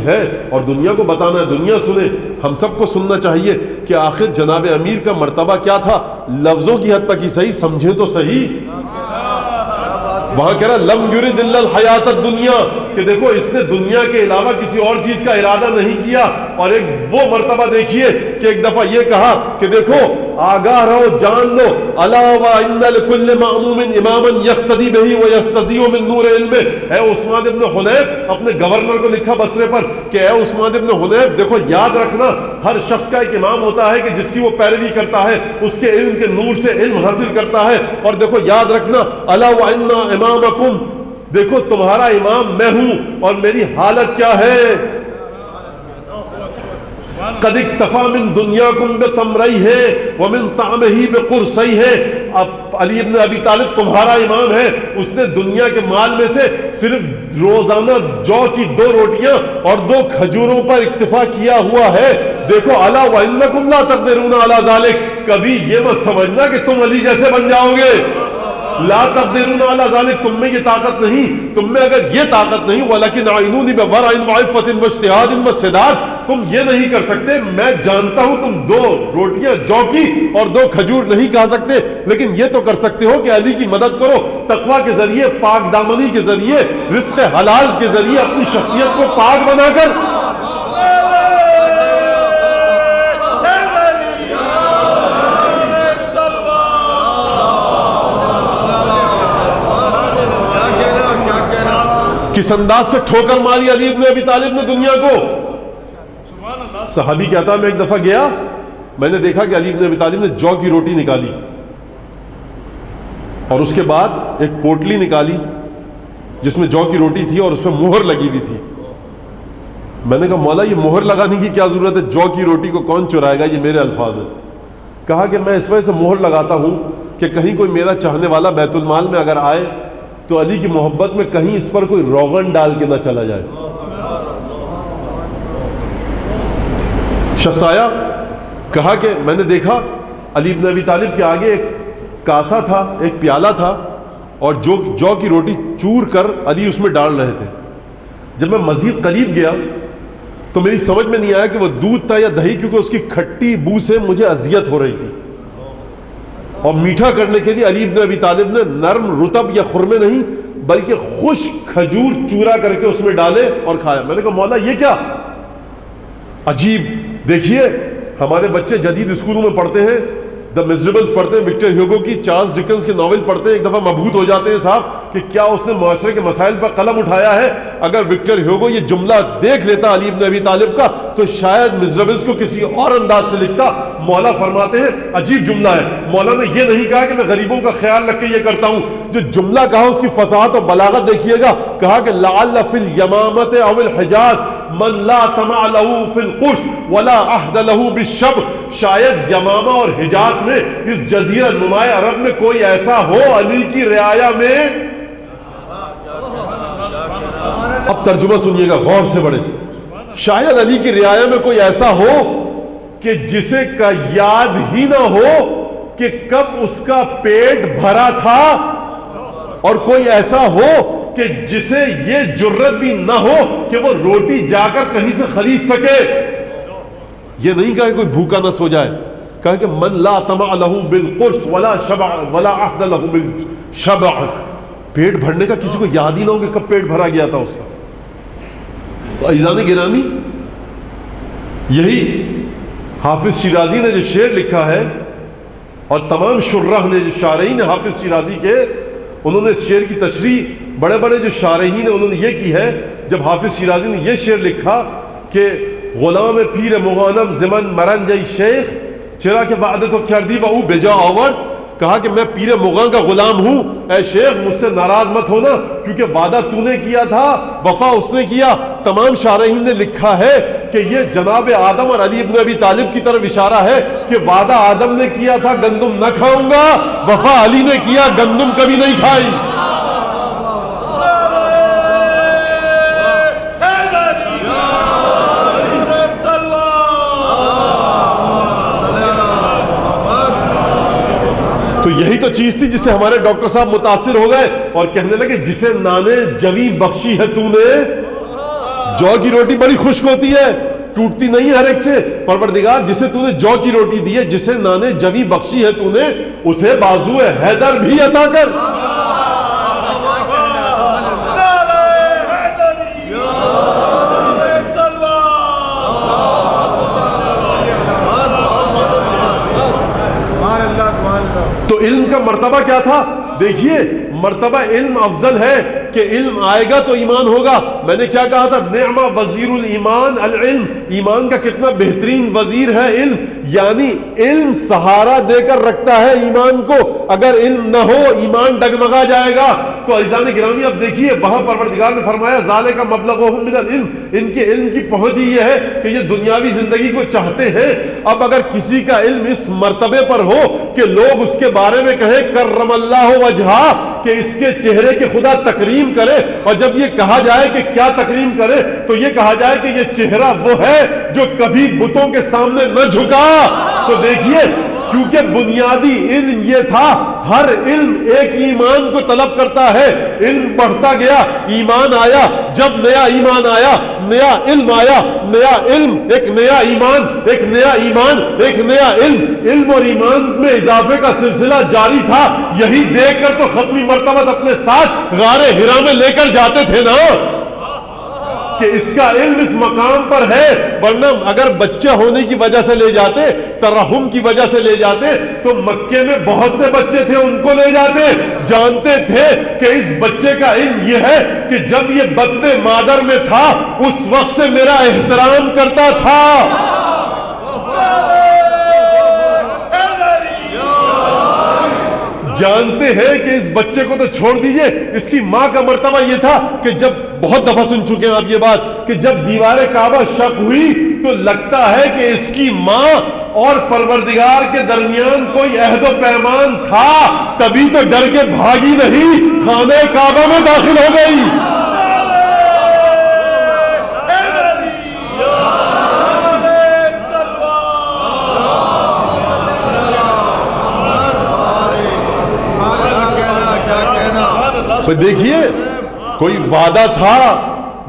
ہے اور دنیا کو بتانا ہے، دنیا سنے، ہم سب کو سننا چاہیے کہ آخر جناب امیر کا مرتبہ کیا تھا، لفظوں کی حد تک ہی صحیح، سمجھیں تو صحیح۔ وہاں کہہ رہا لم یرد الا الحیات الدنیا، کہ دیکھو اس نے دنیا کے علاوہ کسی اور چیز کا ارادہ نہیں کیا۔ اور ایک وہ مرتبہ دیکھیے کہ ایک دفعہ یہ کہا کہ دیکھو آگاہ رہو، جان لو، الا وان لکل مأموم اماما یقتدی بہ ویستضیء من نور علمہ۔ اے عثمان ابن حنیف، اپنے گورنر کو لکھا بصرے پر کہ اے عثمان ابن حنیف، دیکھو یاد رکھنا ہر شخص کا ایک امام ہوتا ہے کہ جس کی وہ پیروی کرتا ہے، اس کے علم کے نور سے علم حاصل کرتا ہے۔ اور دیکھو یاد رکھنا الا وان امامکم، دیکھو تمہارا امام میں ہوں اور میری حالت کیا ہے، قد اکتفا من دنیاکم بتمریہ ومن طعمہ بقرصیہ۔ اب علی ابن ابی طالب تمہارا امام ہے، اس نے دنیا کے مال میں سے صرف روزانہ جو کی 2 روٹیاں اور 2 کھجوروں پر اکتفا کیا ہوا ہے۔ دیکھو الا وانکم لا تقدرون علی ذلک، کبھی یہ مت سمجھنا کہ تم علی جیسے بن جاؤ گے، لا تقدرون علی ذلک، تم میں یہ طاقت نہیں، تم میں اگر یہ طاقت نہیں، ولکن اعینونی بورع وعفۃ واجتہاد وصداد، تم یہ نہیں کر سکتے، میں جانتا ہوں تم 2 روٹیاں جو کی اور 2 کھجور نہیں کھا سکتے، لیکن یہ تو کر سکتے ہو کہ علی کی مدد کرو، تقویٰ کے ذریعے، پاک دامنی کے ذریعے، رزق حلال کے ذریعے اپنی شخصیت کو پاک بنا کر۔ کس انداز سے ٹھوکر ماری علی ابن ابی طالب نے دنیا کو۔ صحابی کہتا ہے میں ایک دفعہ گیا، میں نے دیکھا کہ علی ابن ابی طالب نے جو کی روٹی نکالی اور اس کے بعد ایک پوٹلی نکالی جس میں جو کی روٹی تھی اور اس پہ مہر لگی ہوئی تھی۔ میں نے کہا مولا یہ مہر لگانے کی کیا ضرورت ہے، جو کی روٹی کو کون چرائے گا، یہ میرے الفاظ ہیں۔ کہا کہ میں اس وجہ سے مہر لگاتا ہوں کہ کہیں کوئی میرا چاہنے والا بیت المال میں اگر آئے تو علی کی محبت میں کہیں اس پر کوئی روغن ڈال کے نہ چلا جائے۔ شخص آیا، کہا کہ میں نے دیکھا علی ابن ابی طالب کے آگے ایک کاسا تھا، ایک پیالہ تھا اور جو کی روٹی چور کر علی اس میں ڈال رہے تھے۔ جب میں مزید قریب گیا تو میری سمجھ میں نہیں آیا کہ وہ دودھ تھا یا دہی، کیونکہ اس کی کھٹی بو سے مجھے اذیت ہو رہی تھی، اور میٹھا کرنے کے لیے علی ابن ابی طالب نے نرم رطب یا خرمے نہیں بلکہ خشک کھجور چورا کر کے اس میں ڈالے اور کھایا۔ میں نے کہا مولا یہ کیا عجیب، دیکھیے ہمارے بچے جدید اسکولوں میں پڑھتے ہیں، دا میزریبلز پڑھتے ہیں، وکٹر ہیوگو کی، چارلز ڈکنز کے ناول پڑھتے ہیں، ایک دفعہ مبہوت ہو جاتے ہیں صاحب کہ کیا اس نے معاشرے کے مسائل پر قلم اٹھایا ہے۔ اگر وکٹر ہیوگو یہ جملہ دیکھ لیتا علی ابن ابی طالب کا تو شاید میزریبلز کو کسی اور انداز سے لکھتا۔ مولا فرماتے ہیں عجیب جملہ ہے، مولا نے یہ نہیں کہا کہ میں غریبوں کا خیال رکھ کے یہ کرتا ہوں، جو جملہ کہا اس کی فصاحت اور بلاغت دیکھیے گا، کہا کہ لعل فی الیمامۃ او الحجاز من لا طمع له فی القرص ولا عہد له بالشبع، شاید یمامہ اور حجاز میں، اس جزیرہ نمائے عرب میں کوئی ایسا ہو علی کی رعایا میں۔ اب ترجمہ سنیے گا غور سے بڑے، شاید علی کی رعایا میں کوئی ایسا ہو کہ جسے کا یاد ہی نہ ہو کہ کب اس کا پیٹ بھرا تھا، اور کوئی ایسا ہو کہ جسے یہ جرت بھی نہ ہو کہ وہ روٹی جا کر کہیں سے خرید سکے۔ یہ نہیں کہا کہ کوئی بھوکا نہ سو جائے، کہا کہ من لا طمع له بالقرص ولا شبع ولا عهد له بالشبع، پیٹ بھرنے کا کسی کو یاد ہی نہ ہو کہ کب پیٹ بھرا گیا تھا اس کا۔ تو عزیزان گرامی، یہی حافظ شیرازی نے جو شعر لکھا ہے اور تمام شراح نے، جو شارحین حافظ شیرازی کے، انہوں نے اس شعر کی تشریح، بڑے بڑے جو شارحین ہیں انہوں نے یہ کی ہے۔ جب حافظ شیرازی نے یہ شعر لکھا کہ غلام پیر مغانم زمن مرن جئی شیخ چرا کہ وعدت و کردی و او بجا آورد، کہا کہ میں پیر مغاں کا غلام ہوں، اے شیخ مجھ سے ناراض مت ہونا کیونکہ وعدہ تو نے کیا تھا، وفا اس نے کیا۔ تمام شارحین نے لکھا ہے کہ یہ جناب آدم اور علی ابن ابی طالب کی طرف اشارہ ہے کہ وعدہ آدم نے کیا تھا گندم نہ کھاؤں گا، وفا علی نے کیا گندم کبھی نہیں کھائی۔ تو یہی تو چیز تھی جس سے ہمارے ڈاکٹر صاحب متاثر ہو گئے اور کہنے لگے جسے نانے جویں بخشی ہے تو نے جو کی روٹی بڑی خشک ہوتی ہے، ٹوٹتی نہیں ہر ایک سے. پروردگار جسے تو نے جو کی روٹی دی ہے، جسے نانے جوی بخشی ہے تو نے، اسے بازو حیدر بھی عطا کر. تو علم کا مرتبہ کیا تھا؟ دیکھیے مرتبہ علم افضل ہے کہ علم آئے گا تو ایمان ہوگا. میں نے کیا کہا تھا؟ نعمہ وزیر الایمان العلم. ایمان کا کتنا بہترین وزیر ہے علم. یعنی علم سہارا دے کر رکھتا ہے ایمان کو. اگر علم نہ ہو ایمان ڈگمگا جائے گا. تو عزیزان گرامی اب دیکھیے وہاں پروردگار نے فرمایا ذالک مبلغہم من العلم. ان کے علم کی پہنچ یہ ہے کہ یہ دنیاوی زندگی کو چاہتے ہیں. اب اگر کسی کا علم اس مرتبے پر ہو کہ لوگ اس کے بارے میں کہیں کرم اللہ وجہہ، کہ اس کے چہرے کے خدا تکریم کرے، اور جب یہ کہا جائے کہ کیا تکریم کرے تو یہ کہا جائے کہ یہ چہرہ وہ ہے جو کبھی بتوں کے سامنے نہ جھکا. تو دیکھیے کیونکہ بنیادی علم یہ تھا، ہر علم ایک ایمان کو طلب کرتا ہے. علم بڑھتا گیا، ایمان آیا. جب نیا ایمان آیا، نیا علم آیا، نیا علم، ایک نیا ایمان، ایک نیا ایمان، ایک نیا علم. علم اور ایمان میں اضافے کا سلسلہ جاری تھا. یہی دیکھ کر تو ختمی مرتبہ اپنے ساتھ غار حرا میں لے کر جاتے تھے نا کہ اس کا علم اس مقام پر ہے. ورنہ اگر بچہ ہونے کی وجہ سے لے جاتے، ترحم کی وجہ سے لے جاتے، تو مکے میں بہت سے بچے تھے ان کو لے جاتے. جانتے تھے کہ اس بچے کا علم یہ ہے کہ جب یہ بطن مادر میں تھا اس وقت سے میرا احترام کرتا تھا. جانتے ہیں کہ اس بچے کو تو چھوڑ دیجئے، اس کی ماں کا مرتبہ یہ تھا کہ جب، بہت دفعہ سن چکے ہیں آپ یہ بات، کہ جب دیوار کعبہ شق ہوئی تو لگتا ہے کہ اس کی ماں اور پروردگار کے درمیان کوئی عہد و پیمان تھا، تبھی تو ڈر کے بھاگی نہیں، خانہ کعبہ میں داخل ہو گئی. دیکھیے کوئی وعدہ تھا،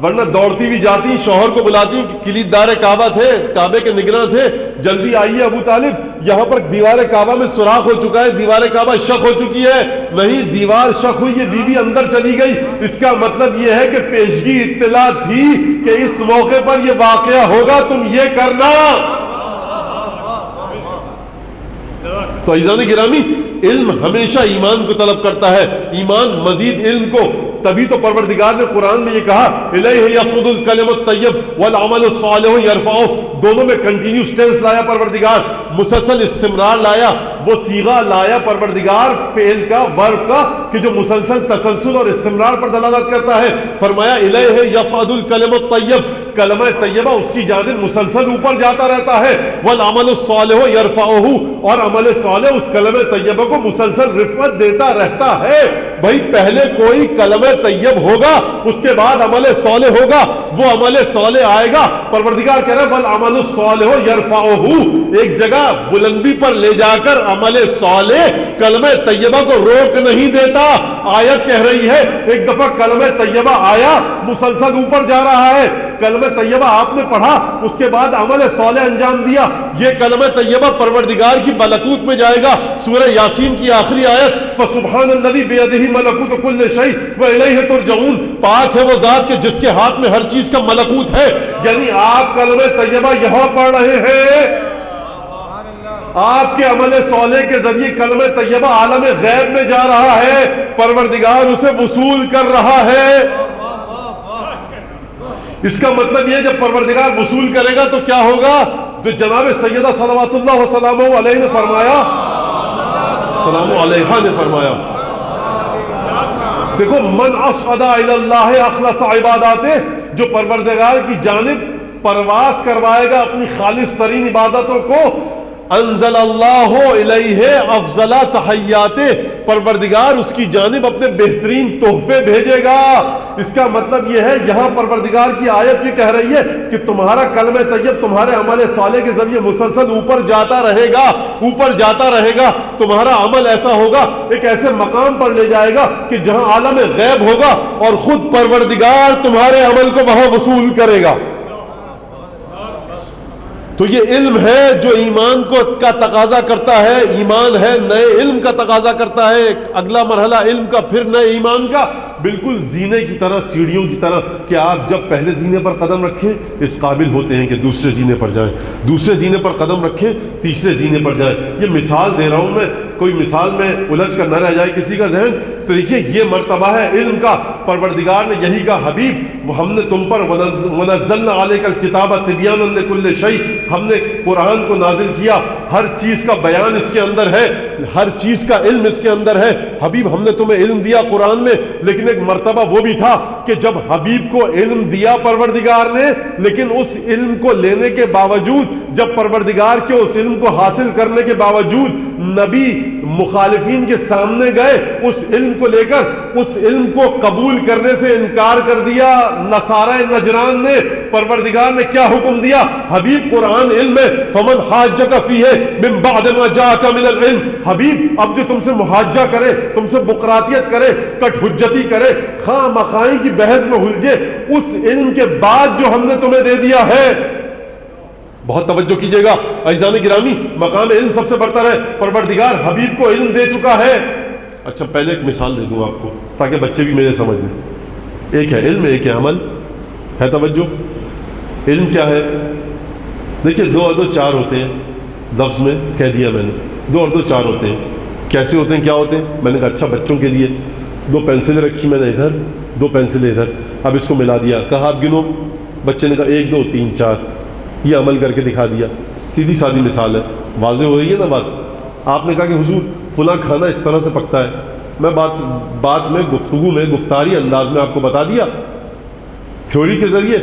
ورنہ دوڑتی بھی جاتی، شوہر کو بلاتی، کلید دار کعبہ تھے، کعبے کے نگراں تھے، جلدی آئیے ابو طالب، یہاں پر دیوار کعبہ میں سوراخ ہو چکا ہے، دیوار کعبہ شق ہو چکی ہے. نہیں، دیوار شق ہوئی، یہ بی بی اندر چلی گئی. اس کا مطلب یہ ہے کہ پیشگی اطلاع تھی کہ اس موقع پر یہ واقعہ ہوگا، تم یہ کرنا. تو عزیزان گرامی علم ہمیشہ ایمان کو طلب کرتا ہے، ایمان مزید علم کو. تبھی تو پروردگار نے قرآن میں یہ کہا الیہ یصعد الکلم الطیب والعمل الصالح یرفعہ. دونوں میں کنٹینیوس ٹینس لایا پروردگار، مسلسل استمرار لایا، وہ صیغہ لایا پروردگار فعل کا، ورب کا، کہ جو مسلسل تسلسل اور استمرار پر دلالت کرتا ہے. فرمایا الیہ یصعد الکلم الطیب، کلمہ طیبہ اس کی جانب مسلسل اوپر جاتا رہتا ہے. والعمل الصالح یرفعہ، اور عمل صالح اس کلمہ طیبہ کو مسلسل رفعت دیتا رہتا ہے. بھائی پہلے کوئی کلمہ طیب ہوگا، اس کے بعد عمل صالح ہوگا، وہ عمل صالح آئے گا. پروردگار کہہ رہا ہے والعمل الصالح یرفعہ، ایک جگہ بلندی پر لے جا کر عمل صالح کلمہ طیبہ کو روک نہیں دیتا. آیت کہہ رہی ہے ایک دفعہ کلمہ طیبہ آیا، مسلسل اوپر جا رہا ہے. کلمہ طیبہ آپ نے پڑھا، اس کے بعد عمل صالح انجام دیا. یہ کلمہ طیبہ پروردگار کی ملکوت میں جائے گا. سورہ یاسین کی آخری آیت فسبحان الذی بیدہ ملکوت کل شیء والیہ ترجعون، پاک ہے وہ ذات کے جس کے ہاتھ میں ہر چیز کا ملکوت ہے. یعنی آپ کلمہ طیبہ یہاں پڑھ رہے ہیں، آپ کے عمل صالح کے ذریعے کلمہ طیبہ عالم غیب میں جا رہا ہے، پروردگار اسے وصول کر رہا ہے. اس کا مطلب یہ جب پروردگار وصول کرے گا تو کیا ہوگا؟ جو جناب سیدہ صلوات اللہ وسلامہ علیہ نے فرمایا، سلام علیہا نے فرمایا، دیکھو من اصعد الی اللہ اخلص عباداتہ، جو پروردگار کی جانب پرواز کروائے گا اپنی خالص ترین عبادتوں کو، انزل اللہ الیہ افضل تحیاتہ، پروردگار اس کی جانب اپنے بہترین تحفے بھیجے گا. اس کا مطلب یہ ہے یہاں پروردگار کی آیت یہ کہہ رہی ہے کہ تمہارا کلمہ طیب تمہارے عمل صالح کے ذریعے مسلسل اوپر جاتا رہے گا، اوپر جاتا رہے گا، تمہارا عمل ایسا ہوگا ایک ایسے مقام پر لے جائے گا کہ جہاں عالم غیب ہوگا اور خود پروردگار تمہارے عمل کو وہاں وصول کرے گا۔ تو یہ علم ہے جو ایمان کا تقاضا کرتا ہے، ایمان ہے نئے علم کا تقاضا کرتا ہے، اگلا مرحلہ علم کا پھر نئے ایمان کا، بالکل زینے کی طرح، سیڑھیوں کی طرح کہ آپ جب پہلے زینے پر قدم رکھیں اس قابل ہوتے ہیں کہ دوسرے زینے پر جائیں، دوسرے زینے پر قدم رکھیں تیسرے زینے پر جائیں۔ یہ مثال دے رہا ہوں میں، کوئی مثال میں الجھ کر نہ رہ جائے کسی کا ذہن۔ تو دیکھیے یہ مرتبہ ہے علم کا، پروردگار نے یہی کہا حبیب ہم نے تم پر ونزلنا علیک الکتاب تبیانا لکل شیء، ہم نے قرآن کو نازل کیا، ہر چیز کا بیان اس کے اندر ہے، ہر چیز کا علم اس کے اندر ہے۔ حبیب ہم نے تمہیں علم دیا قرآن میں، لیکن ایک مرتبہ وہ بھی تھا کہ جب حبیب کو علم دیا پروردگار نے، لیکن اس علم کو لینے کے باوجود، جب پروردگار کے اس علم کو حاصل کرنے کے باوجود نبی مخالفین کے سامنے گئے، اس علم کو لے کر اس علم کو قبول کرنے سے انکار کر دیا نصارہ نجران نے۔ پروردگار نے کیا حکم دیا؟ حبیب قرآن علم ہے، فمن حاجک فیہ من بعد ما جاءک من العلم، حبیب اب جو تم سے محاجہ کرے، تم سے بقراتیت کرے، کٹ حجتی کرے، خواہ مخواہی کی بحث میں الجھے، اس علم کے بعد جو ہم نے تمہیں دے دیا ہے، بہت توجہ کیجئے گا عزیزان گرامی، مقام علم سب سے برتر ہے، پروردگار حبیب کو علم دے چکا ہے۔ اچھا پہلے ایک مثال دے دوں آپ کو تاکہ بچے بھی میرے سمجھ لیں۔ ایک ہے علم، ایک ہے عمل، ہے توجہ؟ علم کیا ہے؟ دیکھیے دو اور دو چار ہوتے ہیں، لفظ میں کہہ دیا میں نے، دو اور دو چار ہوتے ہیں۔ کیسے ہوتے ہیں، کیا ہوتے ہیں؟ میں نے کہا اچھا بچوں کے لیے دو پینسلیں رکھی میں نے ادھر، دو پینسلیں ادھر، اب اس کو ملا دیا، کہا آپ گنو، بچے نے کہا 1 2 3 4، یہ عمل کر کے دکھا دیا۔ سیدھی سادی مثال ہے، واضح ہو رہی ہے نا بات؟ آپ نے کہا کہ حضور فلاں کھانا اس طرح سے پکتا ہے، میں بات میں گفتگو میں گفتاری انداز میں آپ کو بتا دیا، تھیوری کے ذریعے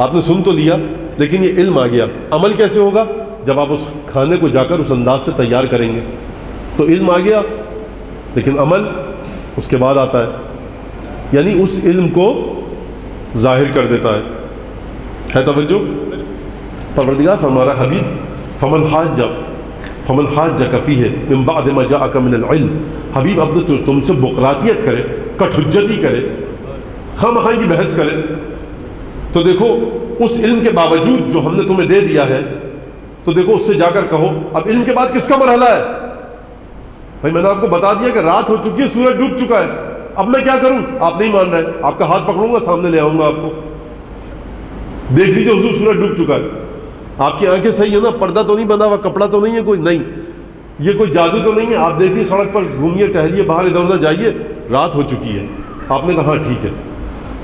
آپ نے سن تو لیا، لیکن یہ علم آ گیا۔ عمل کیسے ہوگا؟ جب آپ اس کھانے کو جا کر اس انداز سے تیار کریں گے تو علم آ گیا، لیکن عمل اس کے بعد آتا ہے، یعنی اس علم کو ظاہر کر دیتا ہے توجہ؟ پروردگار فرما رہا حبیب فمن حاجک فیہ من بعد ما جاءک من العلم، حبیب اب تو تم سے بقراتیت کرے، کٹ حجتی کرے، خواہ مخواہ کی بحث کرے، تو دیکھو اس علم کے باوجود جو ہم نے تمہیں دے دیا ہے، تو دیکھو اس سے جا کر کہو اب علم کے بعد کس کا مرحلہ ہے؟ بھائی میں نے آپ کو بتا دیا کہ رات ہو چکی ہے، سورج ڈوب چکا ہے، اب میں کیا کروں؟ آپ نہیں مان رہے، آپ کا ہاتھ پکڑوں گا، سامنے لے آؤں گا آپ کو، دیکھ لیجیے حضور سورج ڈوب چکا ہے، آپ کی آنکھیں صحیح ہے نا، پردہ تو نہیں بندھا ہوا، کپڑا تو نہیں ہے کوئی، نہیں، یہ کوئی جادو تو نہیں ہے، آپ دیکھیے سڑک پر گھومیے، ٹہلیے، باہر ادھر ادھر جائیے، رات ہو چکی ہے۔ آپ نے کہا ہاں ٹھیک ہے،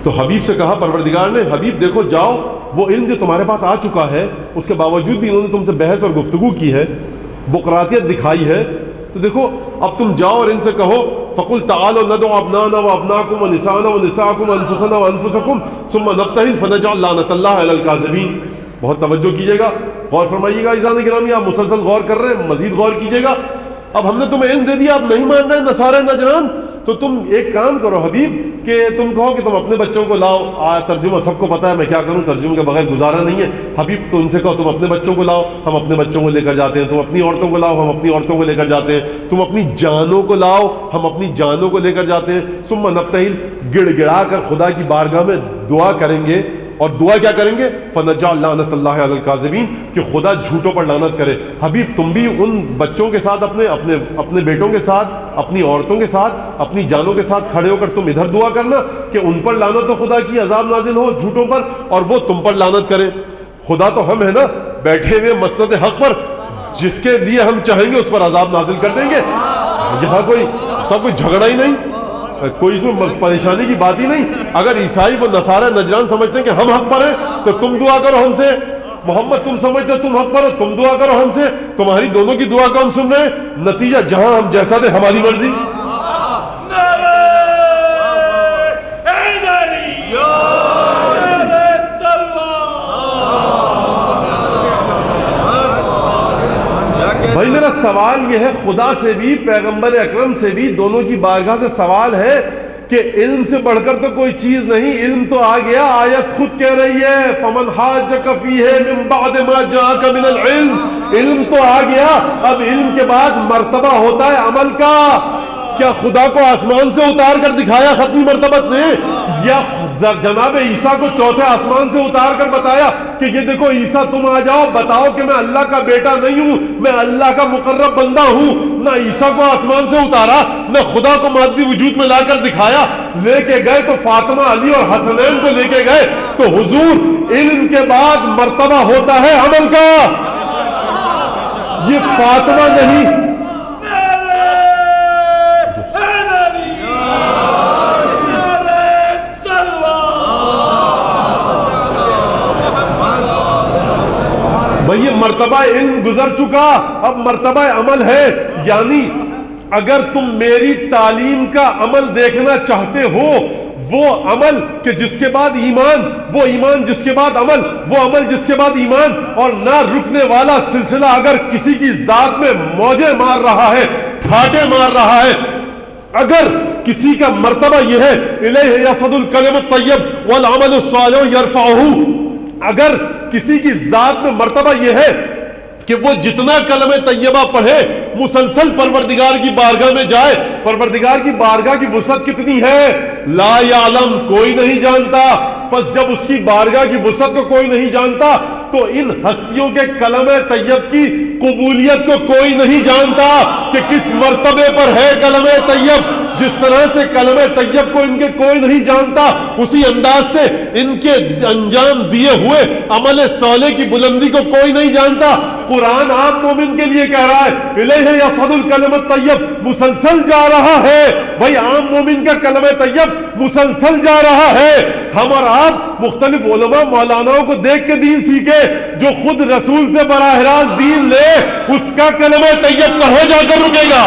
تو حبیب سے کہا پروردگار نے حبیب دیکھو جاؤ، وہ علم جو تمہارے پاس آ چکا ہے، اس کے باوجود بھی انہوں نے تم سے بحث اور گفتگو کی ہے، بقراتیت دکھائی ہے، تو دیکھو اب تم جاؤ اور ان سے کہو فَقُلْ تَعَالَوْا نَدْعُ أَبْنَاءَنَا وَأَبْنَاءَكُمْ وَنِسَاءَنَا وَنِسَاءَكُمْ وَأَنفُسَنَا وَأَنفُسَكُمْ ثُمَّ نَبْتَهِلْ فَنَجْعَلْ لَعْنَتَ اللَّهِ عَلَى الْكَاذِبِينَ۔ بہت توجہ کیجیے گا، غور فرمائیے گا عزیزان گرامی، آپ مسلسل غور کر رہے ہیں، مزید غور کیجیے گا۔ اب ہم نے تمہیں علم دے دیا، آپ نہیں مان رہے نصارى نجران، تو تم ایک کام کرو حبیب کہ تم کہو کہ تم اپنے بچوں کو لاؤ، ترجمہ سب کو پتہ ہے، میں کیا کروں، ترجمے کے بغیر گزارا نہیں ہے۔ حبیب تو ان سے کہو تم اپنے بچوں کو لاؤ، ہم اپنے بچوں کو لے کر جاتے ہیں، تم اپنی عورتوں کو لاؤ، ہم اپنی عورتوں کو لے کر جاتے ہیں، تم اپنی جانوں کو لاؤ، ہم اپنی جانوں کو لے کر جاتے ہیں۔ ثم نبتہل، گڑ گڑا کر خدا کی بارگاہ میں دعا کریں گے، اور دعا کیا کریں گے؟ فنجعل لعنت اللہ علی الکاذبین، کہ خدا جھوٹوں پر لعنت کرے۔ حبیب تم بھی ان بچوں کے ساتھ، اپنے بیٹوں کے ساتھ، اپنی عورتوں کے ساتھ، اپنی جانوں کے ساتھ کھڑے ہو کر تم ادھر دعا کرنا کہ ان پر لعنت و خدا کی عذاب نازل ہو جھوٹوں پر، اور وہ تم پر لعنت کرے۔ خدا تو ہم ہے نا بیٹھے ہوئے مسند حق پر، جس کے لیے ہم چاہیں گے اس پر عذاب نازل کر دیں گے۔ یہاں کوئی سب کوئی جھگڑا ہی نہیں، کوئی اس میں پریشانی کی بات ہی نہیں۔ اگر عیسائی و نصارى نجران سمجھتے ہیں کہ ہم حق پر ہیں تو تم دعا کرو ہم سے، محمد تم سمجھتے ہو تم حق پر ہو، تم دعا کرو ہم سے، تمہاری دونوں کی دعا کو ہم سن رہے ہیں، نتیجہ جہاں ہم جیسا دے ہماری مرضی۔ بھائی میرا سوال یہ ہے، خدا سے بھی پیغمبر اکرم سے بھی، دونوں کی بارگاہ سے سوال ہے کہ علم سے بڑھ کر تو کوئی چیز نہیں، علم تو آ گیا، آیت خود کہہ رہی ہے فمن حاجک فیہ من بعد ما جاءک من العلم، علم تو آ گیا، اب علم کے بعد مرتبہ ہوتا ہے عمل کا۔ کیا خدا کو آسمان سے اتار کر دکھایا ختمی مرتبت نے، یا جناب عیسیٰ کو چوتھے آسمان سے اتار کر بتایا کہ یہ دیکھو عیسیٰ تم آ جاؤ بتاؤ کہ میں اللہ کا بیٹا نہیں ہوں، میں اللہ کا مقرب بندہ ہوں؟ نہ عیسیٰ کو آسمان سے اتارا، نہ خدا کو مادی وجود میں لا کر دکھایا۔ لے کے گئے تو فاطمہ، علی اور حسنین کو لے کے گئے۔ تو حضور علم کے بعد مرتبہ ہوتا ہے عمل کا، یہ فاطمہ نہیں۔ بھئی یہ مرتبہ علم گزر چکا، اب مرتبہ عمل ہے۔ یعنی اگر تم میری تعلیم کا عمل دیکھنا چاہتے ہو، وہ عمل کہ جس کے بعد ایمان، وہ ایمان جس کے بعد عمل، وہ عمل جس کے بعد ایمان، اور نہ رکنے والا سلسلہ اگر کسی کی ذات میں موجیں مار رہا ہے، ٹھاٹے مار رہا ہے، اگر کسی کا مرتبہ یہ ہے الیہ یصعد الکلم الطیب والعمل الصالح یرفعہ، اگر کسی کی ذات میں مرتبہ یہ ہے کہ وہ جتنا کلمہ طیبہ پڑھے مسلسل پروردگار کی بارگاہ میں جائے، پروردگار کی بارگاہ کی وسعت کتنی ہے لا یعلم، کوئی نہیں جانتا۔ پس جب اس کی بارگاہ کی وسعت کو کوئی نہیں جانتا تو ان ہستیوں کے کلمہ طیب کی قبولیت کو کوئی نہیں جانتا کہ کس مرتبے پر ہے کلمہ طیب۔ جس طرح سے کلمہ طیب کو ان کے کوئی نہیں جانتا، اسی انداز سے ان کے انجام دیے ہوئے عمل صالح کی بلندی کو کوئی نہیں جانتا۔ قرآن عام مومن کے لیے کہہ رہا ہے الیہ یصعد الکلم الطیب، مسلسل جا رہا ہے۔ بھائی عام مومن کا کلمہ طیب مسلسل جا رہا ہے۔ ہم اور آپ مختلف علماء مولاناؤں کو دیکھ کے دین سیکھے، جو خود رسول سے براہ راست دین لے اس کا کلمہ طیب کہاں جا کر رکے گا؟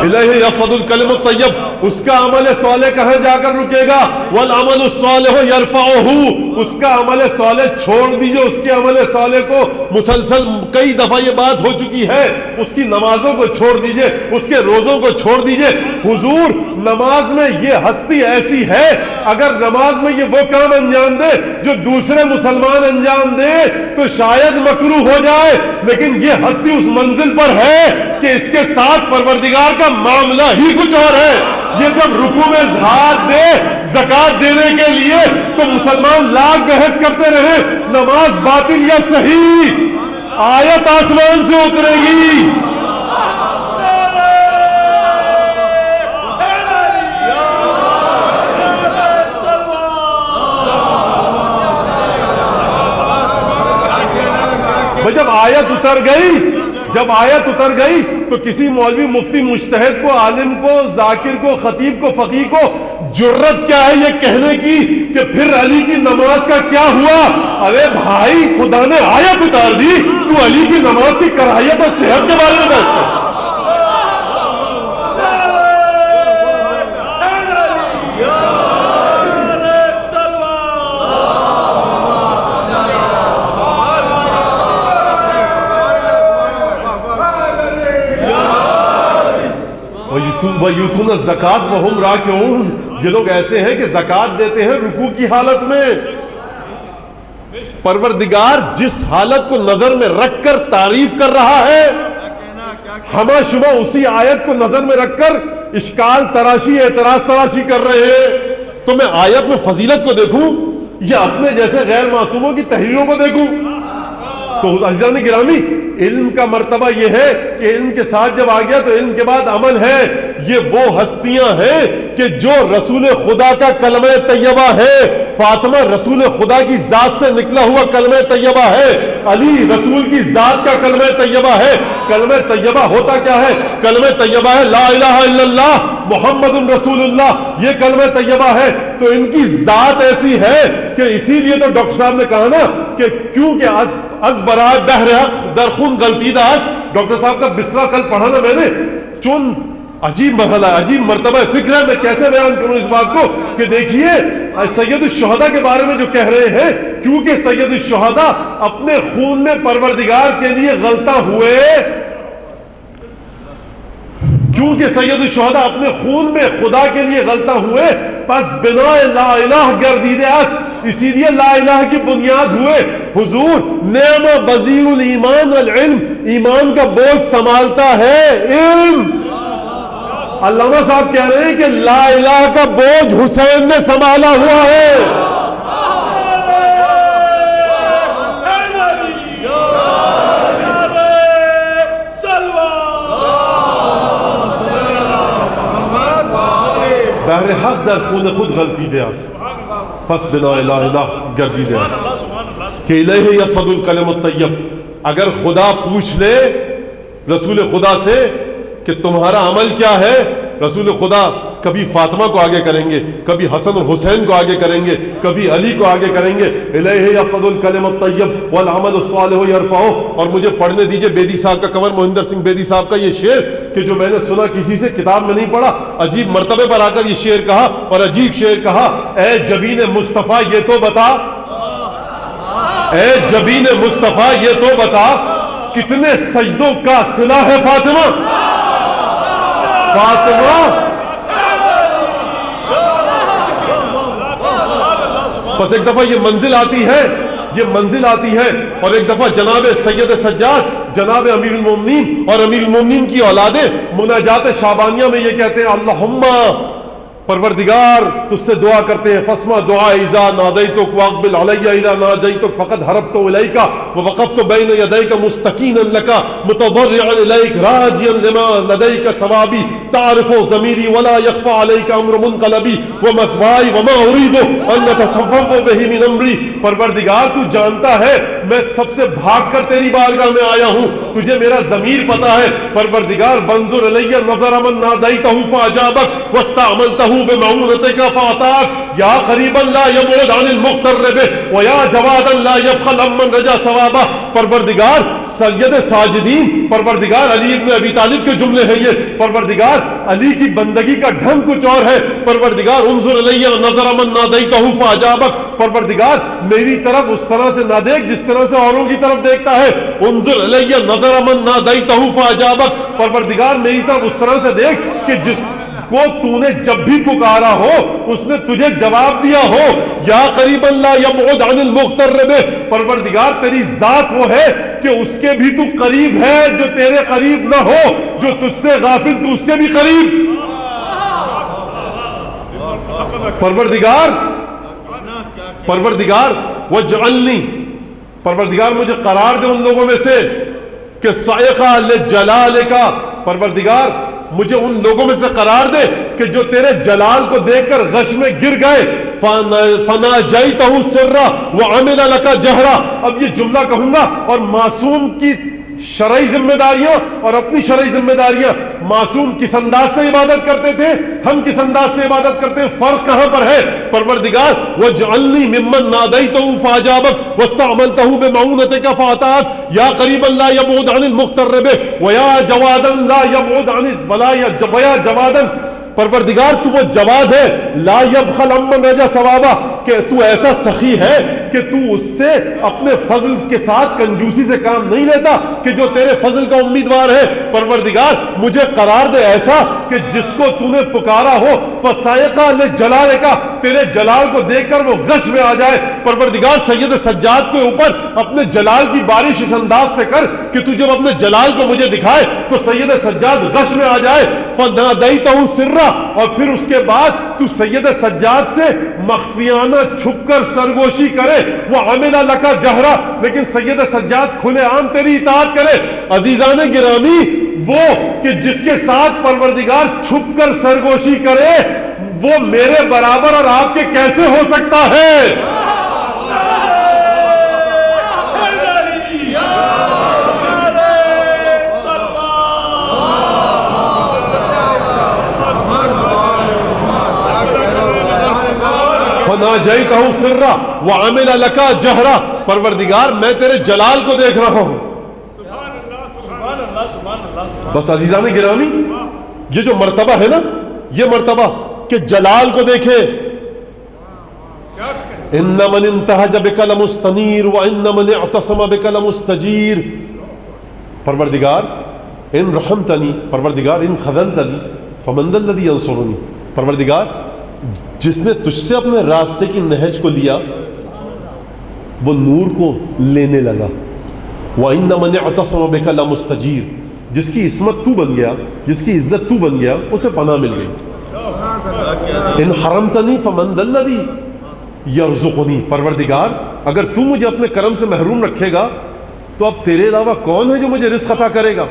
الیہ یصعد الکلم الطیب، اس کا عمل صالح کہاں جا کر رکے گا؟ والعمل الصالح یرفعہ، اس کا عمل صالح چھوڑ دیجئے، اس کے عمل صالح کو مسلسل کئی دفعہ یہ بات ہو چکی ہے، اس کی نمازوں کو چھوڑ دیجئے، اس کے روزوں کو چھوڑ دیجئے۔ حضور نماز میں یہ ہستی ایسی ہے، اگر نماز میں یہ وہ کام انجام دے جو دوسرے مسلمان انجام دے تو شاید مکروہ ہو جائے، لیکن یہ ہستی اس منزل پر ہے کہ اس کے ساتھ پروردگار کا معاملہ ہی کچھ اور ہے۔ یہ جب رکوع میں ہاتھ دے زکوٰۃ دینے کے لیے تو مسلمان لاکھ بحث کرتے رہے نماز باطل یا صحیح، آیت آسمان سے اترے گی۔ جب آیت اتر گئی تو کسی مولوی مفتی مجتہد کو، عالم کو، ذاکر کو، خطیب کو، فقیہ کو جرت کیا ہے یہ کہنے کی کہ پھر علی کی نماز کا کیا ہوا؟ ارے بھائی خدا نے آیت اتار دی، تو علی کی نماز کی کراہیت اور صحت کے بارے میں بحث کر۔ وَيُؤْتُونَ الزَّكَاةَ وَهُمْ رَاكِعُونَ، یہ لوگ ایسے ہیں کہ زکوٰۃ دیتے ہیں رکوع کی حالت میں۔ پروردگار جس حالت کو نظر میں رکھ کر تعریف کر رہا ہے، ہمہ شمہ اسی آیت کو نظر میں رکھ کر اشکال تراشی، اعتراض تراشی کر رہے ہیں۔ تو میں آیت میں فضیلت کو دیکھوں یا اپنے جیسے غیر معصوموں کی تحریروں کو دیکھوں؟ تو عزیزان گرامی، علم کا مرتبہ یہ ہے کہ علم کے ساتھ جب آ گیا تو علم کے بعد عمل ہے۔ یہ وہ ہستیاں ہیں کہ جو رسول خدا کا کلمہ طیبہ ہے، فاطمہ رسول خدا کی ذات سے نکلا ہوا کلمہ طیبہ ہے، علی رسول کی ذات کا کلمہ طیبہ ہے۔ کلمہ طیبہ ہوتا کیا ہے؟ کلمہ طیبہ ہے لا الہ الا اللہ محمد رسول اللہ، یہ کلمہ طیبہ ہے۔ تو ان کی ذات ایسی ہے کہ اسی لیے تو ڈاکٹر صاحب نے کہا نا کہ کیونکہ از برات دہر حق در خون غلطی داس، ڈاکٹر صاحب کا بسرا کل پڑھا نا میں نے، چون عجیب مرحلہ، عجیب مرتبہ فکر ہے. میں کیسے بیان کروں اس بات کو کہ دیکھیے سید الشہداء کے بارے میں جو کہہ رہے ہیں، کیونکہ سید الشہداء اپنے خون میں پروردگار کے لیے غلطہ ہوئے، کیونکہ سید الشہداء اپنے خون میں خدا کے لیے غلطہ ہوئے، پس بنا لا الہ گردیدے است، اسی لیے لا الہ کی بنیاد ہوئے. حضور نعم وزیر الایمان والعلم، ایمان کا بوجھ سنبھالتا ہے علم. علامہ صاحب کہہ رہے ہیں کہ لا الہ کا بوجھ حسین نے سنبھالا ہوا ہے. بہر حق در خون خود غلطی دے اس، پس بنا الہ الہ گردی دے اس کہ الیہ یصعد الکلم الطیب. اگر خدا پوچھ لے رسول خدا سے کہ تمہارا عمل کیا ہے، رسول خدا کبھی فاطمہ کو آگے کریں گے، کبھی حسن اور حسین کو آگے کریں گے، کبھی علی کو آگے کریں گے. الیہ یصعد الکلم الطیب والعمل الصالح یرفعہ. اور مجھے پڑھنے دیجئے بیدی صاحب کا، کنور مہندر سنگھ بیدی صاحب کا یہ شعر کہ جو میں نے سنا کسی سے، کتاب میں نہیں پڑھا. عجیب مرتبے پر آ کر یہ شعر کہا اور عجیب شعر کہا. اے جبین مصطفیٰ یہ تو بتا، اے جبین مصطفیٰ یہ تو بتا، کتنے سجدوں کا صلہ ہے فاطمہ. فاطمہ بس ایک دفعہ یہ منزل آتی ہے، یہ منزل آتی ہے، اور ایک دفعہ جناب سید سجاد، جناب امیر المومنین اور امیر المومنین کی اولادیں مناجات شعبانیہ میں یہ کہتے ہیں اللہم پروردگار تجھ سے دعا کرتے ہیں، فاسمع دعا اذا نادیتک واقبل علی اذا ناجیتک فقد حربت الیک ووقفت بین یدیک مستکینا لک متضرعا الیک راجیا لما لدیک ثوابی تعرف ضمیری ولا یخفى علیک امر منقلبی ومثوائی وما ارید ان تتفوق به من امری. پروردگار تو جانتا ہے میں سب سے بھاگ کر تیری بارگاہ میں آیا ہوں، تجھے میرا ضمیر پتا ہے. پروردگار وانظر الی نظر من نادیتہ فاجابک واستعملتہ بمعونتك فاعطاك يا قريبا لا يبعد عن المقترب ويا جوادا لا يبخل عمن رجا ثوابا. پروردگار سید ساجدین، پروردگار علی ابن ابی طالب کے جملے ہیں یہ. پروردگار علی کی بندگی کا ڈھنگ کچھ اور ہے. پروردگار انظر الی نظر من نادیتہ فاجابک. پروردگار میری طرف اس طرح سے نہ دیکھ جس طرح سے اوروں کی طرف دیکھتا ہے. انظر الی نظر من نادیتہ فاجابک. پروردگار میری طرف اس طرح سے دیکھ کہ جس کو تو نے جب بھی پکارا ہو اس نے تجھے جواب دیا ہو. یا قریبا لا یبعد عن المقترب. پروردگار تیری ذات وہ ہے کہ اس کے بھی تو قریب ہے جو تیرے قریب نہ ہو، جو تجھ سے غافل تو اس کے بھی قریب. پروردگار وجعلنی، پروردگار مجھے قرار دے ان لوگوں میں سے کہ صائقہ لجلالک. پروردگار مجھے ان لوگوں میں سے قرار دے کہ جو تیرے جلال کو دیکھ کر غش میں گر گئے. فناجیتہ سرا وعمل لک جہرا. اب یہ جملہ کہوں گا اور معصوم کی شرعی ذمہ داریاں اور اپنی شرعی ذمہ داریاں. معصوم کس انداز سے عبادت کرتے تھے، ہم کس انداز سے عبادت کرتے ہیں، فرق کہاں پر ہے. پروردگار وجعلنی ممن نادیتہ فاجابک واستعملتہ بمعونتک فاعطاک یا قریبا لا یبعد عن المقترب ویا جوادا لا یبعد عن ویا جوادا. پروردگار تو وہ جواد ہے لا یبخل عمن رجا ثوابا، کہ تو ایسا سخی ہے کہ تو اس سے اپنے فضل کے ساتھ کنجوسی سے کام نہیں لیتا کہ جو تیرے فضل کا امیدوار ہے. پروردگار مجھے قرار دے ایسا کہ جس کو تو نے پکارا ہو فسائقہ لجلالک، تیرے جلال کو دیکھ کر وہ غش میں آ جائے. پروردگار سید سجاد کے اوپر اپنے جلال کی بارش اس انداز سے کر کہ تو جب اپنے جلال کو مجھے دکھائے تو سید سجاد غش میں آ جائے. فنادیتہ سرا، اور پھر اس کے بعد تو سید سجاد سے مخفیانہ چھپ کر سرگوشی کرے. وہ عمل لک جہرا، لیکن سید سجاد کھلے عام تیری اطاعت کرے. عزیزان گرامی، وہ کہ جس کے ساتھ پروردگار چھپ کر سرگوشی کرے وہ میرے برابر اور آپ کے کیسے ہو سکتا ہے؟ فناجیتہ سرا وعمل لک جہرا. پروردگار میں تیرے جلال کو دیکھ رہا ہوں. بس عزیزان گرامی، یہ جو مرتبہ ہے نا، یہ مرتبہ کہ جلال کو دیکھے، ان من انتہج بک لمستنیر وان من اعتصم بک لمستجیر، پروردگار ان رحمتنی، پروردگار ان خذلتنی فمن ذا الذی ینصرنی، پروردگار جس نے تجھ سے اپنے راستے کی نہج کو لیا وہ نور کو لینے لگا، وان من اعتصم بک لمستجیر، جس کی عصمت تو بن گیا، جس کی عزت تو بن گیا، اسے پناہ مل گئی۔ ان حرمتنی فمن ذا الذی یرزقنی، پروردگار اگر تو مجھے اپنے کرم سے محروم رکھے گا تو اب تیرے علاوہ کون ہے جو مجھے رزق عطا کرے گا؟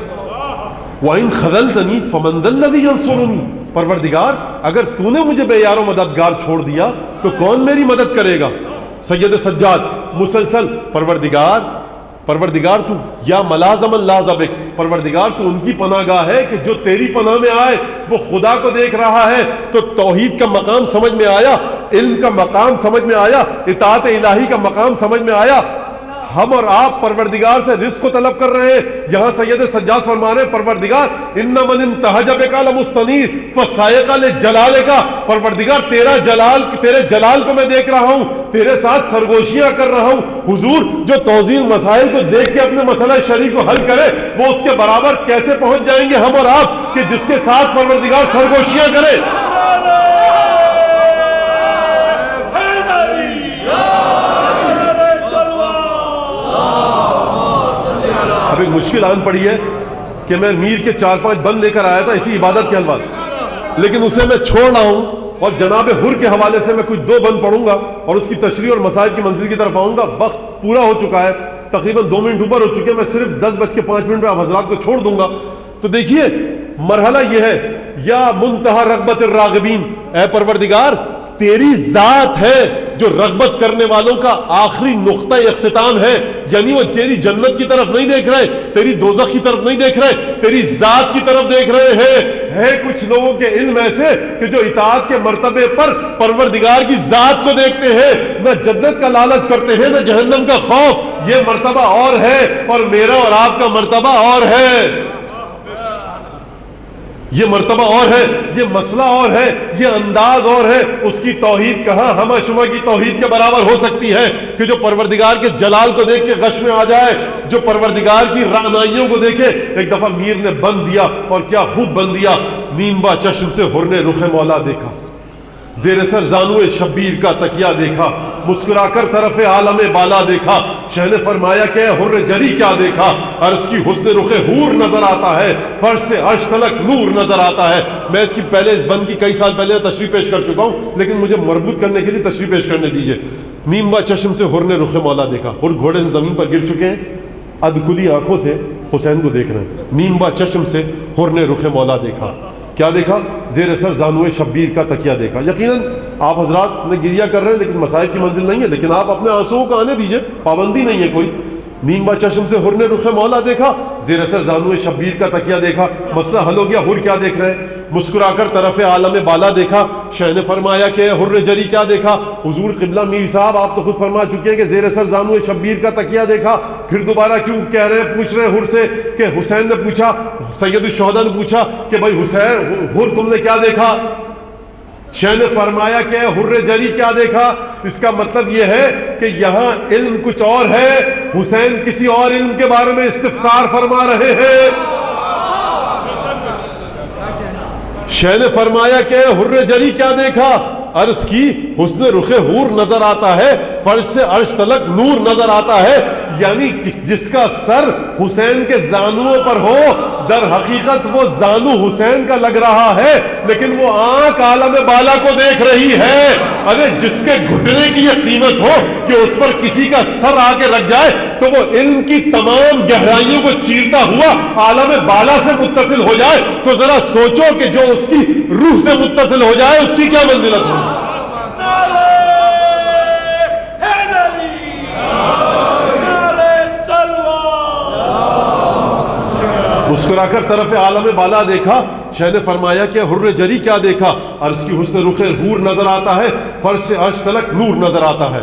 وَإِنْ خَذَلْتَنِي فَمَنْ ذَا الَّذِي يَنْصُرُنِي، پروردگار اگر تو نے مجھے بے یار و مددگار چھوڑ دیا تو کون میری مدد کرے گا؟ سید سجاد مسلسل پروردگار تو یا ملازم لاذ بک، پروردگار تو ان کی پناہ گاہ ہے کہ جو تیری پناہ میں آئے وہ خدا کو دیکھ رہا ہے۔ تو توحید کا مقام سمجھ میں آیا، علم کا مقام سمجھ میں آیا، اطاعت الہی کا مقام سمجھ میں آیا۔ ہم اور آپ پروردگار سے رزق کو طلب کر رہے ہیں۔ یہاں سید سجاد فرما رہے ہیں پروردگار ان من انتہج بک لمستنیر فصائق لجلالک، پروردگار تیرے جلال کو میں دیکھ رہا ہوں، تیرے ساتھ سرگوشیاں کر رہا ہوں۔ حضور جو توضیح مسائل کو دیکھ کے اپنے مسئلہ شرعی کو حل کرے وہ اس کے برابر کیسے پہنچ جائیں گے ہم اور آپ کہ جس کے ساتھ پروردگار سرگوشیاں کرے۔ اب ایک مشکل آن پڑی ہے کہ میں میر کے 4-5 بند لے کر آیا تھا اسی عبادت کے حلوہ، لیکن اسے میں چھوڑ رہا ہوں اور جناب حر کے حوالے سے میں کچھ 2 بند پڑھوں گا اور اس کی تشریح اور مسائل کی منزل کی طرف آؤں گا۔ وقت پورا ہو چکا ہے، تقریباً 2 منٹ اوپر ہو چکے ہیں، میں صرف 10:05 پہ آپ حضرات کو چھوڑ دوں گا۔ تو دیکھیے مرحلہ یہ ہے، یا منتہا رغبت الراغبین، اے پروردگار تیری ذات ہے جو رغبت کرنے والوں کا آخری نقطہ اختتام ہے، یعنی وہ تیری جنت کی طرف نہیں دیکھ رہے، تیری دوزخ کی طرف نہیں دیکھ رہے، تیری ذات کی طرف دیکھ رہے ہیں۔ ہے کچھ لوگوں کے علم ایسے کہ جو اطاعت کے مرتبے پر پروردگار کی ذات کو دیکھتے ہیں، نہ جنت کا لالچ کرتے ہیں نہ جہنم کا خوف۔ یہ مرتبہ اور ہے اور میرا اور آپ کا مرتبہ اور ہے، یہ مرتبہ اور ہے، یہ مسئلہ اور ہے، یہ انداز اور ہے۔ اس کی توحید کہاں ہمہ شمہ کی توحید کے برابر ہو سکتی ہے کہ جو پروردگار کے جلال کو دیکھ کے غش میں آ جائے، جو پروردگار کی رعنائیوں کو دیکھے۔ ایک دفعہ میر نے بند دیا اور کیا خوب بند دیا، نیم با چشم سے حر نے رخ مولا دیکھا، زیر سر زانو شبیر کا تکیہ دیکھا، مسکرا کر طرف عالم بالا دیکھا، شہ نے فرمایا کہ حر جری کیا دیکھا، عرش کی حسن رخ حور نظر آتا ہے، فرش سے عرش تلک نور نظر آتا ہے۔ میں اس کی پہلے اس بند کی کئی سال پہلے تشریح پیش کر چکا ہوں، لیکن مجھے مربوط کرنے کے لیے تشریح پیش کرنے دیجئے۔ نیم با چشم سے حر نے رخ مولا دیکھا، حر گھوڑے سے زمین پر گر چکے ہیں، ادکلی آنکھوں سے حسین کو دیکھ رہے ہیں۔ نیم با چشم سے حر نے رخ مولا دیکھا، کیا دیکھا؟ زیر سر زانوئے شبیر کا تکیہ دیکھا۔ یقیناً آپ حضرات نے گریہ کر رہے ہیں لیکن مسائل کی منزل نہیں ہے، لیکن آپ اپنے آنسوؤں کو آنے دیجئے، پابندی نہیں ہے کوئی۔ نیم با چشم سے حر نے رخ مولا دیکھا، زیر سر زانوئے شبیر کا تکیہ دیکھا، مسئلہ حل ہو گیا۔ حر کیا دیکھ رہے ہیں؟ مسکرا کر طرف عالم بالا دیکھا، شہ نے فرمایا کہ حر جری کیا دیکھا؟ حضور قبلہ میر صاحب آپ تو خود فرما چکے ہیں کہ زیر سر زانوئے شبیر کا تکیہ دیکھا۔ پھر دوبارہ کیوں کہہ رہے ہیں، پوچھ رہے ہیں حر سے کہ حسین نے پوچھا، سید الشہداء نے پوچھا کہ بھائی حسین حر تم نے کیا دیکھا؟ شہ نے فرمایا کہ حر جری کیا دیکھا؟ اس کا مطلب یہ ہے کہ یہاں علم کچھ اور ہے، حسین کسی اور علم کے بارے میں استفسار فرما رہے ہیں۔ شہ نے فرمایا کہ حر جری کیا دیکھا؟ عرش کی حسن رخ حور نظر آتا ہے، فرش سے عرش تلک نور نظر آتا ہے، یعنی جس کا سر حسین کے زانوؤں پر ہو، در حقیقت وہ زانو حسین کا لگ رہا ہے لیکن وہ آنکھ عالم بالا کو دیکھ رہی ہے۔ اگر جس کے گھٹنے کی یہ قیمت ہو کہ اس پر کسی کا سر آ کے لگ جائے تو وہ علم کی تمام گہرائیوں کو چیرتا ہوا عالم بالا سے متصل ہو جائے، تو ذرا سوچو کہ جو اس کی روح سے متصل ہو جائے اس کی کیا منزلت ہوگی۔ مسکرا کر طرف عالم بالا دیکھا، شہ نے فرمایا کہ حر جری کیا دیکھا؟ عرش کی حسن رخ حور نظر آتا ہے، فرش سے عرش تلک نور نظر آتا ہے۔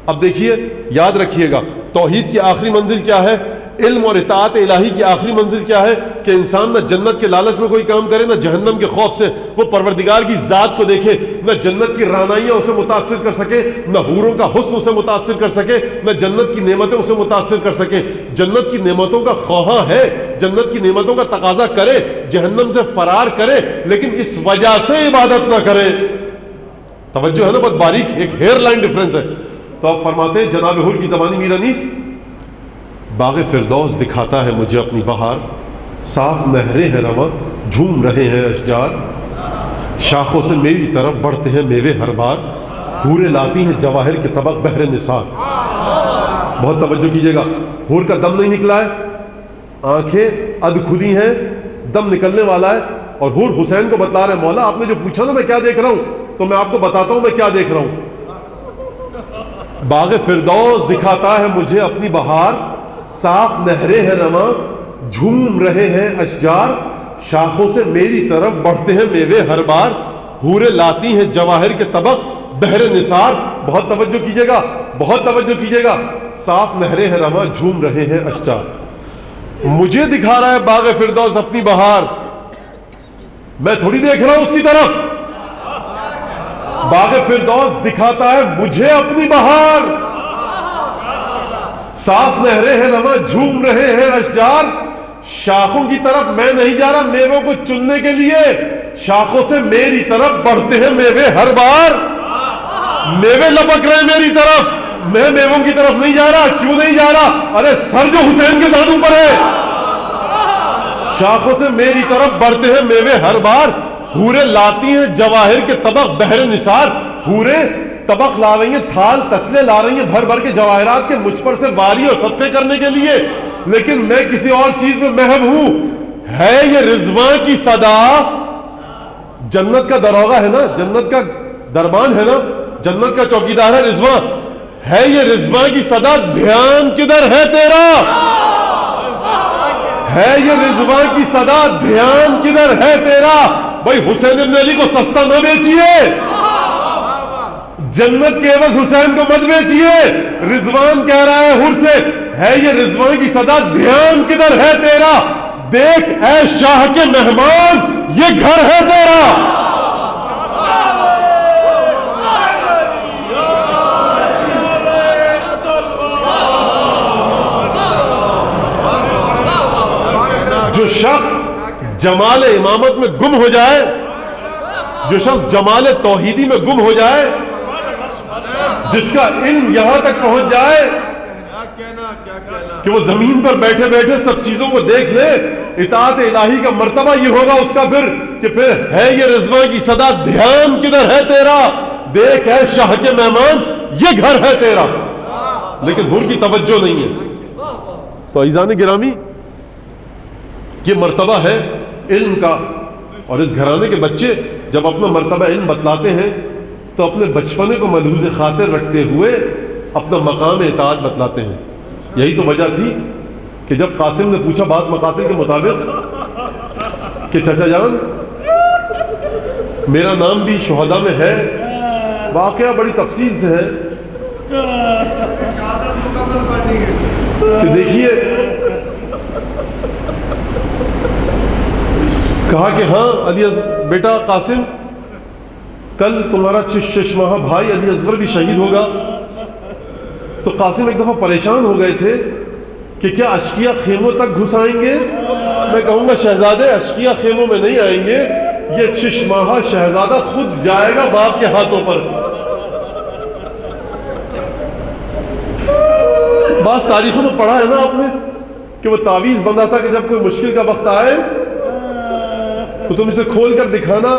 اب دیکھیے، یاد رکھیے گا توحید کی آخری منزل کیا ہے؟ علم اور اطاعت الہی کی آخری منزل کیا ہے کہ انسان نہ جنت کے لالچ میں کوئی کام کرے، نہ جہنم کے خوف سے وہ پروردگار کی ذات کو دیکھے، نہ جنت کی رعنائیاں اسے متاثر کر سکے، نہ حوروں کا حسن اسے متاثر کر سکے، نہ جنت کی نعمتیں اسے متاثر کر سکے۔ جنت کی نعمتوں کا خواہاں ہے، جنت کی نعمتوں کا تقاضا کرے، جہنم سے فرار کرے، لیکن اس وجہ سے عبادت نہ کرے۔ توجہ ہے نا، بہت باریک ایک ہیئر لائن ڈیفرنس ہے۔ تو آپ فرماتے ہیں جناب حور کی زبانی میر انیس، باغ فردوس دکھاتا ہے مجھے اپنی بہار، صاف نہریں ہیں رواں جھوم رہے ہیں اشجار، شاخوں سے میری طرف بڑھتے ہیں میوے ہر بار، حوریں لاتی ہیں جواہر کے طبق بحر نثار۔ بہت توجہ کیجئے گا، حور کا دم نہیں نکلا ہے، آنکھیں ادھ کھلی ہیں، دم نکلنے والا ہے، اور حور حسین کو بتلا رہے مولا آپ نے جو پوچھا نا میں کیا دیکھ رہا ہوں، تو میں آپ کو بتاتا ہوں میں کیا دیکھ رہا ہوں۔ باغ فردوس دکھاتا ہے مجھے اپنی بہار، صاف نہریں ہیں رواں جھوم رہے ہیں اشجار، شاخوں سے میری طرف بڑھتے ہیں میوے ہر بار، حوریں لاتی ہیں جواہر کے طبق بحر نثار۔ بہت توجہ کیجئے گا، بہت توجہ کیجئے گا، صاف نہریں ہیں رواں جھوم رہے ہیں اشجار۔ مجھے دکھا رہا ہے باغ فردوس اپنی بہار، میں تھوڑی دیکھ رہا ہوں اس کی طرف۔ باغ فردوس دکھاتا ہے مجھے اپنی بہار، صاف نہریں ہیں رواں جھوم رہے ہیں اشجار، شاخوں کی طرف میں نہیں جا رہا میووں کو چننے کے لیے، شاخوں سے میری طرف بڑھتے ہیں میوے ہر بار، میوے لپک رہے ہیں میری طرف، میں میووں کی طرف نہیں جا رہا۔ کیوں نہیں جا رہا؟ ارے سر جو حسین کے زانوں پر ہے۔ شاخوں سے میری طرف بڑھتے ہیں میوے ہر بار، حوریں لاتی ہیں جواہر کے طبق بحر نثار۔ حوریں طبق لا رہی ہیں، تھال تسلے لا رہی ہیں بھر بھر کے جواہرات کے، مجھ پر سے واری اور صدقے کرنے کے لیے، لیکن میں کسی اور چیز میں محو ہوں۔ ہے یہ رضواں کی صدا، جنت کا دروغہ ہے نا، جنت کا دربان ہے نا، جنت کا چوکیدار ہے رضواں، ہے یہ رضواں کی صدا، دھیان کدھر ہے تیرا؟ ہے یہ رضواں کی صدا، دھیان کدھر ہے تیرا؟ بھائی حسین ابن علی کو سستا نہ بیچیے، جنت کے عوض حسین کو مت بیچیے۔ رضوان کہہ رہا ہے حور سے، ہے یہ رضوان کی صدا، دھیان کدھر ہے تیرا؟ دیکھ اے شاہ کے مہمان، یہ گھر ہے تیرا۔ جو شخص جمال امامت میں گم ہو جائے، جو شخص جمال توحیدی میں گم ہو جائے، جس کا علم یہاں تک پہنچ جائے کہ وہ زمین پر بیٹھے بیٹھے سب چیزوں کو دیکھ لے، اطاعت الہی کا مرتبہ یہ ہوگا اس کا پھر ہے یہ رضواں کی صدا، دھیان کدھر ہے تیرا؟ دیکھ اے شاہ کے مہمان، یہ گھر ہے تیرا۔ لیکن حور کی توجہ نہیں ہے۔ تو عزیزان گرامی، یہ مرتبہ ہے علم کا، اور اس گھرانے کے بچے جب اپنا مرتبہ علم بتلاتے ہیں تو اپنے بچپنے کو ملحوظ خاطر رکھتے ہوئے اپنا مقام اطاعت بتلاتے ہیں۔ یہی تو وجہ تھی کہ جب قاسم نے پوچھا بعض مقاتل کے مطابق کہ چچا جان میرا نام بھی شہداء میں ہے، واقعہ بڑی تفصیل سے ہے کہ دیکھیے، کہا کہ ہاں علی بیٹا قاسم، کل تمہارا شش ماہ بھائی علی اصغر بھی شہید ہوگا۔ تو قاسم ایک دفعہ پریشان ہو گئے تھے کہ کیا اشقیہ خیموں تک گھس آئیں گے؟ میں کہوں گا شہزادے اشقیہ خیموں میں نہیں آئیں گے، یہ شش ماہ شہزادہ خود جائے گا باپ کے ہاتھوں پر۔ بعض تاریخوں میں پڑھا ہے نا آپ نے کہ وہ تعویذ بندہ تھا کہ جب کوئی مشکل کا وقت آئے تو تم اسے کھول کر دکھانا۔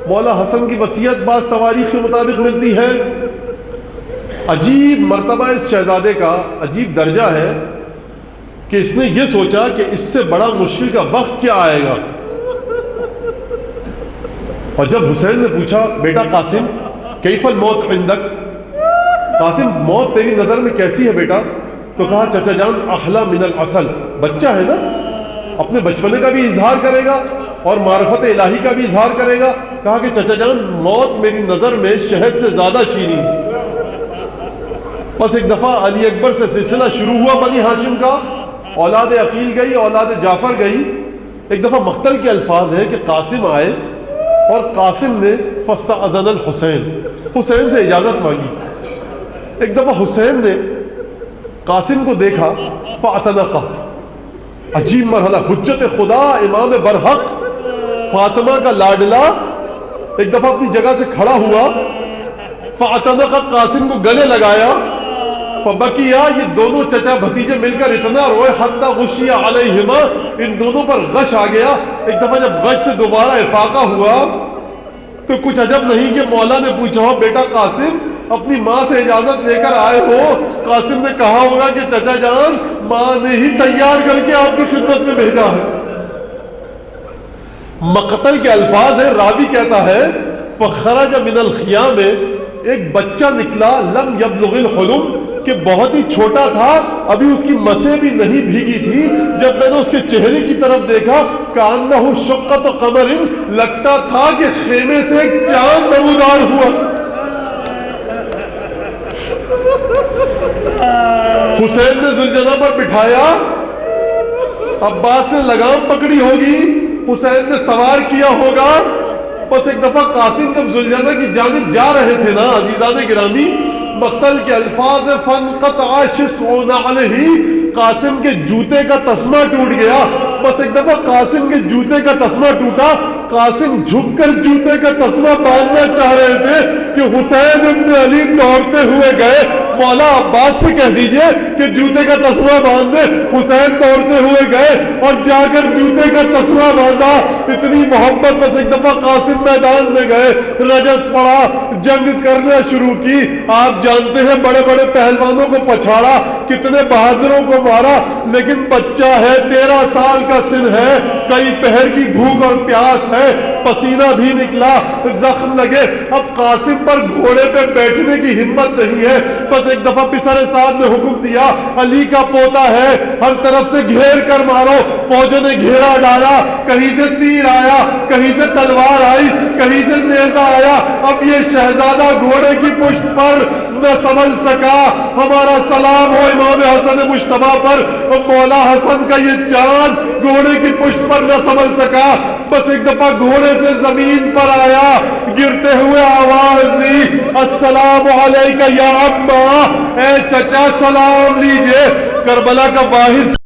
مولا حسن کی وصیت بعض تواریخ کے مطابق ملتی ہے۔ عجیب مرتبہ اس شہزادے کا، عجیب درجہ ہے کہ اس نے یہ سوچا کہ اس سے بڑا مشکل کا وقت کیا آئے گا۔ اور جب حسین نے پوچھا بیٹا قاسم کیف الموت عندک، قاسم موت تیری نظر میں کیسی ہے بیٹا؟ تو کہا چچا جان احلا من العسل، بچہ ہے نا، اپنے بچپنے کا بھی اظہار کرے گا اور معرفت الہی کا بھی اظہار کرے گا۔ کہا کہ چچا جان موت میری نظر میں شہد سے زیادہ شیریں۔ بس ایک دفعہ علی اکبر سے سلسلہ شروع ہوا بنی ہاشم کا، اولاد عقیل گئی، اولاد جعفر گئی. ایک دفعہ مقتل کے الفاظ ہے کہ قاسم آئے اور قاسم نے فاستأذن الحسین، حسین سے اجازت مانگی. ایک دفعہ حسین نے قاسم کو دیکھا فاعتنقہ. عجیب مرحلہ، حجت خدا، امام برحق، فاطمہ کا لاڈلا ایک دفعہ اپنی جگہ سے کھڑا ہوا، فاعتنقہ، قاسم کو گلے لگایا. فبکیا، یہ دونوں چچا بھتیجے مل کر اتنا روئے حتی غشی علیہما، ان دونوں پر غش آ گیا. ایک دفعہ جب غش سے دوبارہ افاقہ ہوا تو کچھ عجب نہیں کہ مولا نے پوچھا ہو بیٹا قاسم اپنی ماں سے اجازت لے کر آئے ہو؟ قاسم نے کہا ہوگا کہ چچا جان ماں نے ہی تیار کر کے آپ کی خدمت میں بھیجا ہے. مقتل کے الفاظ ہے، راوی کہتا ہے فخرج من الخیام، ایک بچہ نکلا لم یبلغ الحلم، کہ بہت ہی چھوٹا تھا، ابھی اس کی مسیں بھی نہیں بھیگی تھی. جب میں نے اس کے چہرے کی طرف دیکھا کأنہ شقۃ قمر، لگتا تھا کہ خیمے سے ایک چاند نمودار ہوا. حسین نے ذوالجناح پر بٹھایا، عباس نے لگام پکڑی ہوگی، حسین نے سوار کیا ہوگا. بس ایک دفعہ قاسم جب ذوالجناح کی جانب جا رہے تھے نا عزیزان گرامی، مقتل کے الفاظ فانقطع شسع نعلہ، قاسم کے جوتے کا تسمہ ٹوٹ گیا. بس ایک دفعہ قاسم کے جوتے کا تسمہ ٹوٹا، قاسم جھک کر جوتے کا تسمہ باندھنا چاہ رہے تھے کہ حسین ابن علی دوڑتے ہوئے گئے. مولا عباس سے کہہ دیجئے کہ جوتے کا تسمہ باندھ دے. حسین دوڑتے ہوئے گئے اور جا کر جوتے کا تسمہ باندھا. اتنی محبت. بس ایک دفعہ قاسم میدان میں گئے، رجس پڑا، جنگ کرنا شروع کی. آپ جانتے ہیں بڑے بڑے پہلوانوں کو پچھاڑا، کتنے بہادروں کو مارا، لیکن بچہ ہے، 13 سال کا سن ہے، کئی پہر کی بھوک اور پیاس ہے، پسینہ بھی نکلا، زخم لگے. اب قاسم پر گھوڑے پہ بیٹھنے کی ہمت نہیں ہے. بس ایک دفعہ پسر سعد نے حکم دیا علی کا پوتا ہے، ہر طرف سے گھیر کر مارو. فوجوں نے گھیرا ڈالا، کہیں سے تیر آیا، کہیں سے تلوار آئی، کہیں سے نیزہ آیا. اب یہ شہزادہ گھوڑے کی پشت پر نہ سنبھل سکا. ہمارا سلام ہو امام حسن مجتبیٰ پر. مولا حسن کا یہ چاند گھوڑے کی پشت پر نہ سنبھل سکا. بس ایک دفعہ گھوڑے سے زمین پر آیا، گرتے ہوئے آواز دی السلام علیکہ یا عمہ، اے چچا سلام لیجئے. کربلا کا واحد